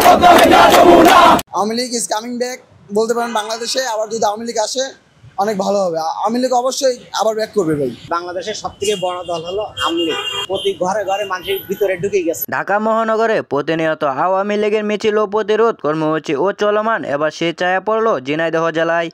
Awami League is coming back বলতে পারেন বাংলাদেশে। আবার যদি আওয়ামী লীগ আসে অনেক ভালো হবে। আওয়ামী লীগ অবশ্যই আবার ব্যাক করবে ভাই। বাংলাদেশের সবথেকে বড় দল হলো আওয়ামী লীগ, প্রতি ঘরে ঘরে মানুষের ভিতরে ঢুকে গেছে। ঢাকা মহানগরে প্রতিনিয়ত আওয়ামী লীগের মিছিল ও প্রতিরোধ কর্মসূচি ও চলমান। এবার সে ছায়া পড়ল ঝিনাইদহ জেলায়।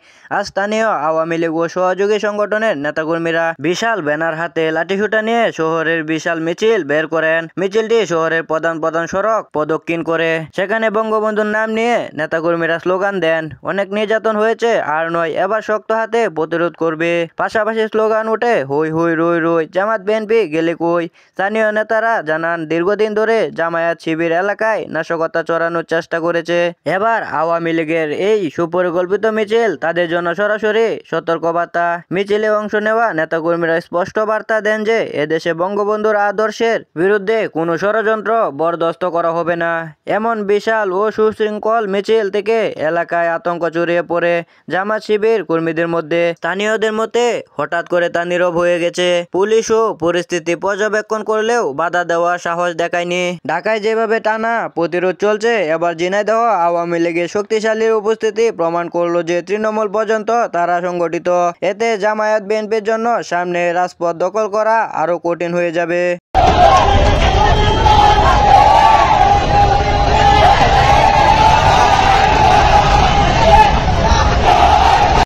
স্থানীয় আওয়ামী লীগ ও সহযোগী সংগঠনের নেতাকর্মীরা বিশাল ব্যানার হাতে লাঠিসোঁটা নিয়ে শহরের বিশাল মিছিল বের করেন। মিছিলটি শহরের প্রধান প্রধান সড়ক প্রদক্ষিণ করে। সেখানে বঙ্গবন্ধুর নাম নিয়ে নেতাকর্মীরা স্লোগান দেন, অনেক নির্যাতন হয়েছে আর নয়, এবার শক্ত হাতে প্রতিরোধ করবে। পাশাপাশি স্লোগান ওঠে, হই হই রই রই, জামাত বিএনপি গেলে কই। স্থানীয় নেতারা জানান, দীর্ঘদিন ধরে জামায়াত শিবির এলাকায় নাশকতা চড়ানোর চেষ্টা করেছে। এবার আওয়ামী লীগের এই সুপরিকল্পিত মিছিল তাদের জন্য সরাসরি সতর্কবার্তা। মিছিলে অংশ নেওয়া নেতাকর্মীরা স্পষ্ট বার্তা দেন যে এদেশে বঙ্গবন্ধুর আদর্শের বিরুদ্ধে কোনো ষড়যন্ত্র বরদাস্ত করা হবে না। এমন বিশাল ও সুশৃঙ্খল মিছিল থেকে এলাকায় আতঙ্ক ছড়িয়ে পড়ে জামাত শিবির কর্মীদের মধ্যে। স্থানীয়দের মতে হঠাৎ করে তা নীরব হয়ে গেছে। পুলিশও পরিস্থিতি পর্যবেক্ষণ করলেও বাধা দেওয়ার সাহস দেখায়নি। ঢাকায় যেভাবে টানা প্রতিরোধ চলছে, এবার ঝিনাইদহ আওয়ামী লীগের শক্তিশালী উপস্থিতি প্রমাণ করলো যে তৃণমূল পর্যন্ত তারা সংগঠিত। এতে জামায়াত বিএনপির জন্য সামনে রাজপথ দখল করা আরো কঠিন হয়ে যাবে।